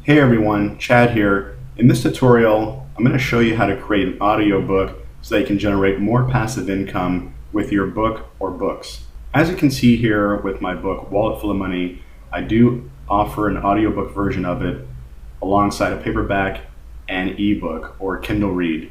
Hey everyone, Chad here. In this tutorial, I'm going to show you how to create an audiobook so that you can generate more passive income with your book or books. As you can see here with my book, Wallet Full of Money, I do offer an audiobook version of it alongside a paperback and ebook or Kindle read.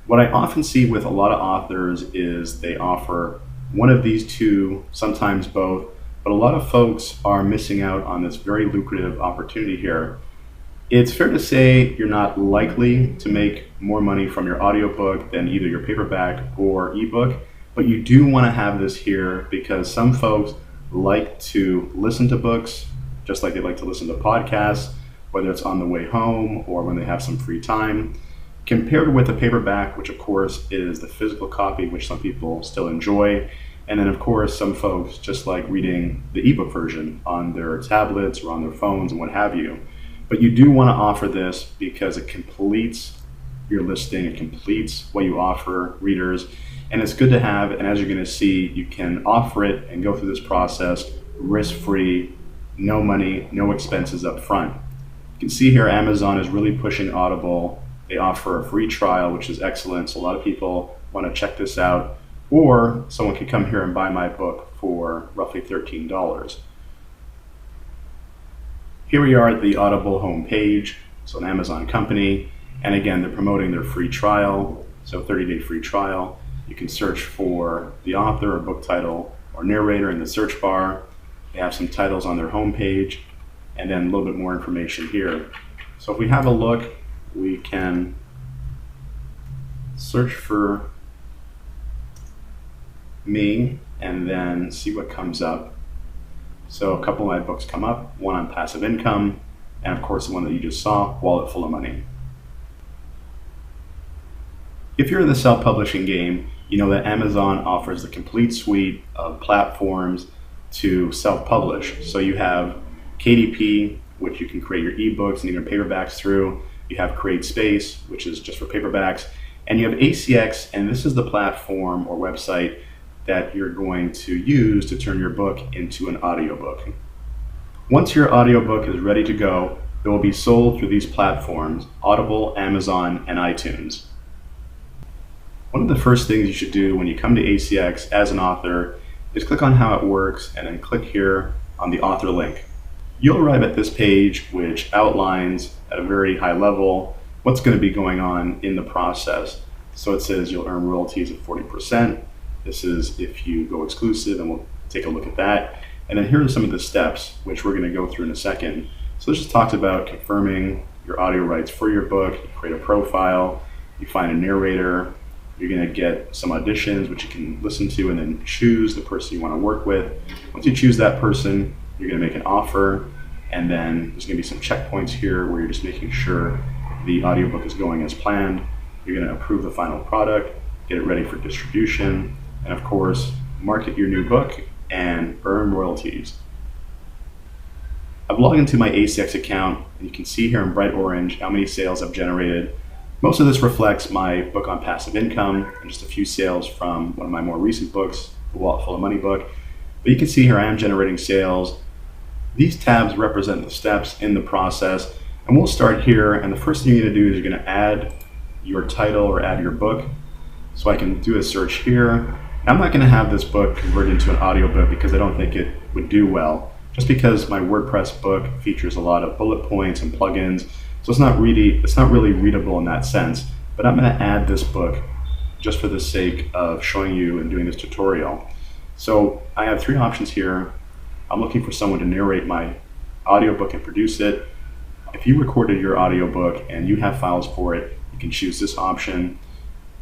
What I often see with a lot of authors is they offer one of these two, sometimes both, but a lot of folks are missing out on this very lucrative opportunity here. It's fair to say you're not likely to make more money from your audiobook than either your paperback or ebook, but you do want to have this here because some folks like to listen to books just like they like to listen to podcasts, whether it's on the way home or when they have some free time, compared with a paperback, which of course is the physical copy, which some people still enjoy. And then of course some folks just like reading the ebook version on their tablets or on their phones and what have you. But you do want to offer this because it completes your listing, it completes what you offer readers, and it's good to have. And as you're going to see, you can offer it and go through this process risk-free, no money, no expenses up front. You can see here Amazon is really pushing Audible. They offer a free trial, which is excellent. So a lot of people want to check this out, or someone can come here and buy my book for roughly $13. Here we are at the Audible homepage, so an Amazon company, and again, they're promoting their free trial, so 30-day free trial. You can search for the author or book title or narrator in the search bar. They have some titles on their homepage, and then a little bit more information here. So if we have a look, we can search for me and then see what comes up. So a couple of my books come up, one on passive income, and of course the one that you just saw, Wallet Full of Money. If you're in the self-publishing game, you know that Amazon offers the complete suite of platforms to self-publish. So you have KDP, which you can create your ebooks and even paperbacks through. You have CreateSpace, which is just for paperbacks. And you have ACX, and this is the platform or website that you're going to use to turn your book into an audiobook. Once your audiobook is ready to go, it will be sold through these platforms, Audible, Amazon, and iTunes. One of the first things you should do when you come to ACX as an author is click on how it works and then click here on the author link. You'll arrive at this page which outlines at a very high level what's going to be going on in the process. So it says you'll earn royalties of 40%. This is if you go exclusive, and we'll take a look at that. And then here are some of the steps, which we're going to go through in a second. So this just talks about confirming your audio rights for your book. You create a profile, you find a narrator, you're going to get some auditions, which you can listen to and then choose the person you want to work with. Once you choose that person, you're going to make an offer, and then there's going to be some checkpoints here where you're just making sure the audiobook is going as planned. You're going to approve the final product, get it ready for distribution, and of course, market your new book and earn royalties. I've logged into my ACX account, and you can see here in bright orange how many sales I've generated. Most of this reflects my book on passive income and just a few sales from one of my more recent books, the Wallet Full of Money book. But you can see here I am generating sales. These tabs represent the steps in the process, and we'll start here. And the first thing you're going to do is you're going to add your title or add your book. So I can do a search here. I'm not going to have this book converted into an audiobook because I don't think it would do well, just because my WordPress book features a lot of bullet points and plugins, so it's not really readable in that sense. But I'm going to add this book just for the sake of showing you and doing this tutorial. So I have three options here. I'm looking for someone to narrate my audiobook and produce it. If you recorded your audiobook and you have files for it, you can choose this option.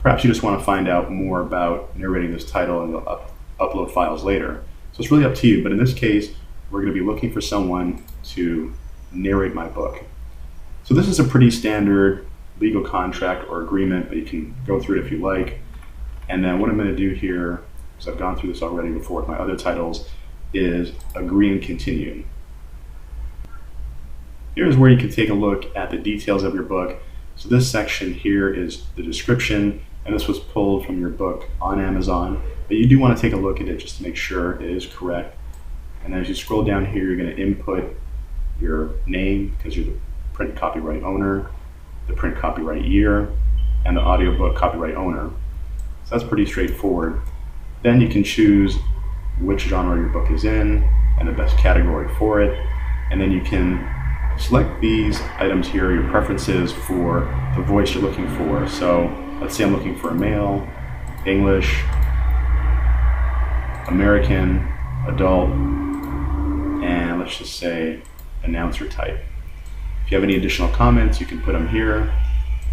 Perhaps you just want to find out more about narrating this title and you'll upload files later. So it's really up to you, but in this case, we're going to be looking for someone to narrate my book. So this is a pretty standard legal contract or agreement, but you can go through it if you like. And then what I'm going to do here, because I've gone through this already before with my other titles, is agree and continue. Here's where you can take a look at the details of your book. So this section here is the description, and this was pulled from your book on Amazon, but you do want to take a look at it just to make sure it is correct. And as you scroll down here, you're going to input your name because you're the print copyright owner, the print copyright year, and the audiobook copyright owner. So that's pretty straightforward. Then you can choose which genre your book is in and the best category for it. And then you can select these items here, your preferences for the voice you're looking for. So let's say I'm looking for a male, English, American, adult, and let's just say announcer type. If you have any additional comments, you can put them here.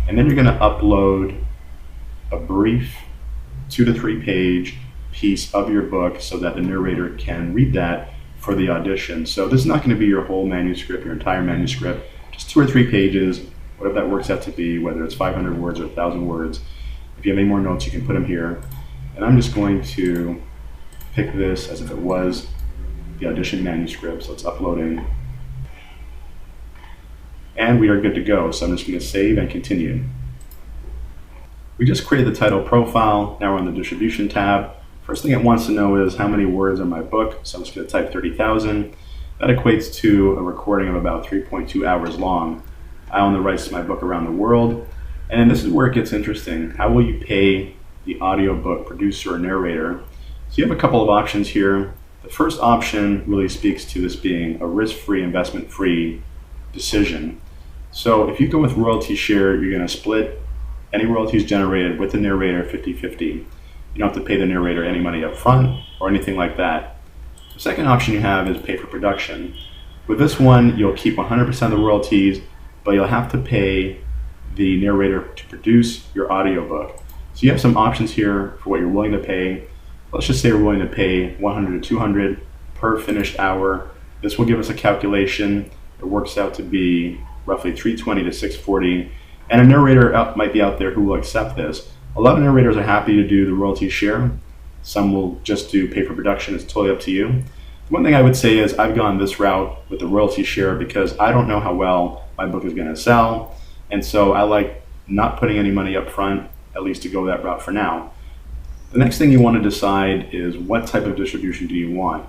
And then you're going to upload a brief 2 to 3 page piece of your book so that the narrator can read that for the audition. So this is not going to be your whole manuscript, your entire manuscript, just 2 or 3 pages, whatever that works out to be, whether it's 500 words or 1,000 words. If you have any more notes, you can put them here. And I'm just going to pick this as if it was the audition manuscript, so it's uploading. And we are good to go, so I'm just going to save and continue. We just created the title profile. Now we're on the distribution tab. First thing it wants to know is how many words are in my book, so I'm just going to type 30,000. That equates to a recording of about 3.2 hours long. I own the rights to my book around the world. And then this is where it gets interesting. How will you pay the audiobook producer or narrator? So you have a couple of options here. The first option really speaks to this being a risk-free, investment-free decision. So if you go with royalty share, you're going to split any royalties generated with the narrator 50-50. You don't have to pay the narrator any money up front or anything like that. The second option you have is pay for production. With this one, you'll keep 100% of the royalties, but you'll have to pay the narrator to produce your audiobook. So you have some options here for what you're willing to pay. Let's just say we're willing to pay $100 to $200 per finished hour. This will give us a calculation. It works out to be roughly $320 to $640. And a narrator might be out there who will accept this. A lot of narrators are happy to do the royalty share. Some will just do pay for production. It's totally up to you. One thing I would say is I've gone this route with the royalty share because I don't know how well my book is going to sell. And so I like not putting any money up front, at least to go that route for now. The next thing you want to decide is what type of distribution do you want.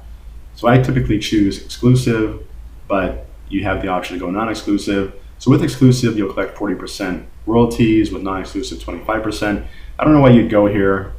So I typically choose exclusive, but you have the option to go non-exclusive. So with exclusive, you'll collect 40% royalties, with non-exclusive 25%. I don't know why you'd go here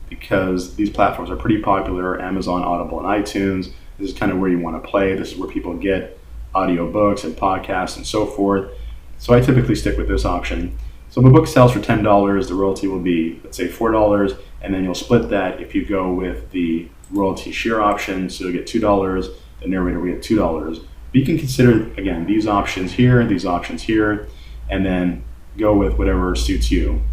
because these platforms are pretty popular, Amazon, Audible, and iTunes. This is kind of where you want to play. This is where people get audiobooks and podcasts and so forth. So I typically stick with this option. So if a book sells for $10, the royalty will be, let's say, $4, and then you'll split that if you go with the royalty share option. So you'll get $2, the narrator will get $2. But you can consider, again, these options here, and then go with whatever suits you.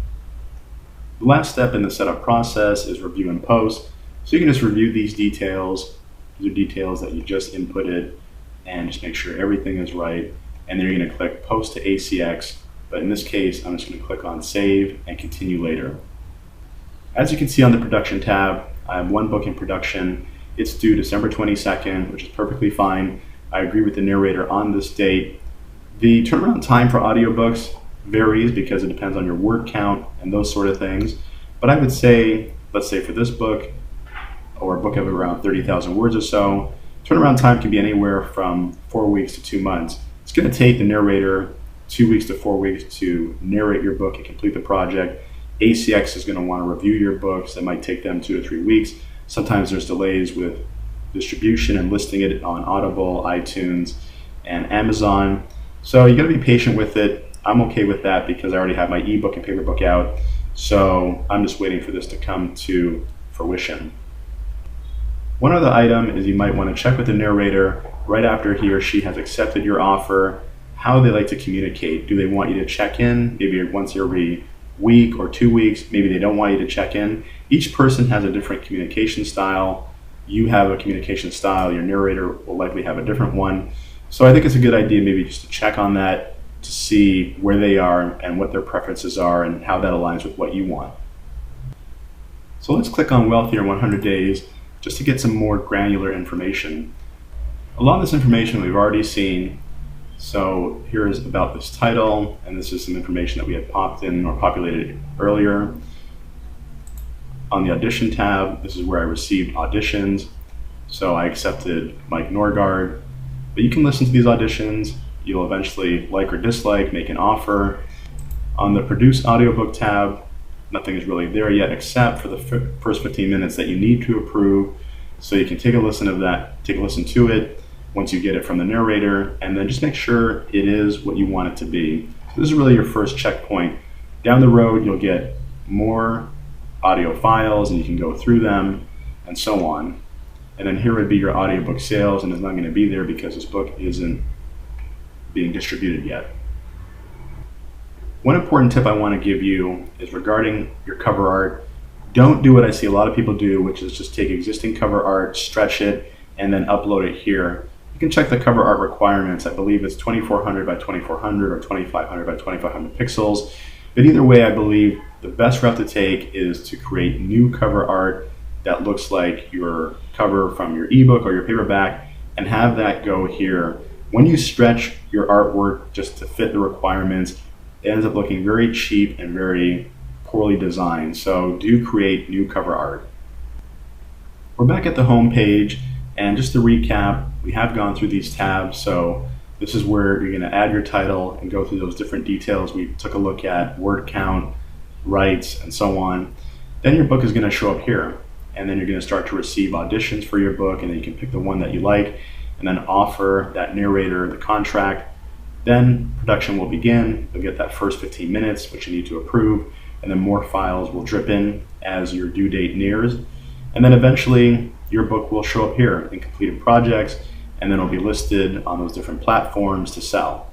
The last step in the setup process is review and post. So you can just review these details. These are details that you just inputted, and just make sure everything is right. And then you're going to click post to ACX. But in this case, I'm just going to click on save and continue later. As you can see on the production tab, I have one book in production. It's due December 22nd, which is perfectly fine. I agree with the narrator on this date. The turnaround time for audiobooks varies because it depends on your word count and those sort of things. But I would say, let's say for this book, or a book of around 30,000 words or so, turnaround time can be anywhere from 4 weeks to 2 months. It's going to take the narrator 2 weeks to 4 weeks to narrate your book and complete the project. ACX is going to want to review your books. It might take them 2 to 3 weeks. Sometimes there's delays with distribution and listing it on Audible, iTunes, and Amazon. So you got to be patient with it. I'm okay with that because I already have my ebook and paper book out. So I'm just waiting for this to come to fruition. One other item is you might want to check with the narrator right after he or she has accepted your offer, how they like to communicate. Do they want you to check in maybe once every week or 2 weeks? Maybe they don't want you to check in. Each person has a different communication style. You have a communication style, your narrator will likely have a different one. So I think it's a good idea maybe just to check on that to see where they are and what their preferences are and how that aligns with what you want. So let's click on Wealthier in 100 Days just to get some more granular information. A lot of this information we've already seen. So here is about this title, and this is some information that we had popped in or populated earlier. On the audition tab, this is where I received auditions. So I accepted Mike Norgard, but you can listen to these auditions you'll eventually like or dislike, make an offer. On the Produce Audiobook tab, nothing is really there yet except for the first 15 minutes that you need to approve. So you can take a listen to it once you get it from the narrator, and then just make sure it is what you want it to be. So this is really your first checkpoint. Down the road, you'll get more audio files and you can go through them and so on. And then here would be your audiobook sales, and it's not going to be there because this book isn't being distributed yet. One important tip I want to give you is regarding your cover art. Don't do what I see a lot of people do, which is just take existing cover art, stretch it, and then upload it here. You can check the cover art requirements. I believe it's 2400 by 2400 or 2500 by 2500 pixels. But either way, I believe the best route to take is to create new cover art that looks like your cover from your ebook or your paperback and have that go here. When you stretch your artwork just to fit the requirements, it ends up looking very cheap and very poorly designed. So do create new cover art. We're back at the home page, and just to recap, we have gone through these tabs. So this is where you're going to add your title and go through those different details we took a look at, word count, rights, and so on. Then your book is going to show up here, and then you're going to start to receive auditions for your book, and then you can pick the one that you like and then offer that narrator the contract. Then production will begin. You'll get that first 15 minutes, which you need to approve, and then more files will drip in as your due date nears. And then eventually your book will show up here in completed projects, and then it'll be listed on those different platforms to sell.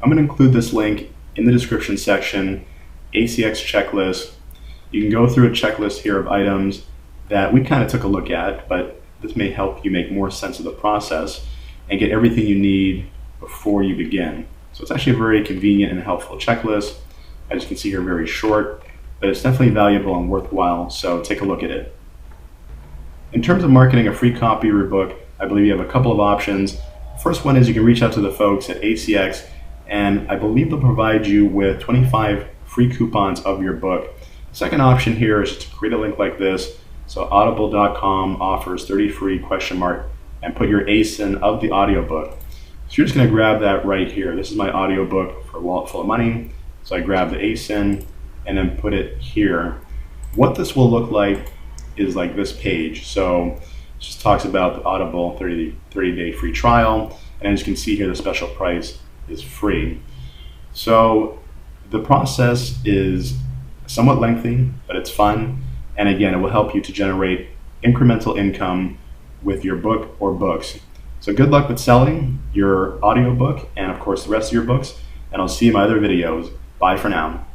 I'm going to include this link in the description section, ACX checklist. You can go through a checklist here of items that we kind of took a look at, but this may help you make more sense of the process and get everything you need before you begin. So it's actually a very convenient and helpful checklist. As you can see here, very short, but it's definitely valuable and worthwhile, so take a look at it. In terms of marketing a free copy of your book, I believe you have a couple of options. First one is you can reach out to the folks at ACX, and I believe they'll provide you with 25 free coupons of your book. The second option here is just to create a link like this. So audible.com offers 30 free ? And put your ASIN of the audiobook. So you're just going to grab that right here. This is my audiobook for A Wallet Full of Money. So I grab the ASIN and then put it here. What this will look like is like this page. So it just talks about the Audible 30-day free trial. And as you can see here, the special price is free. So the process is somewhat lengthy, but it's fun. And again, it will help you to generate incremental income with your book or books. So good luck with selling your audiobook and of course the rest of your books, and I'll see you in my other videos. Bye for now.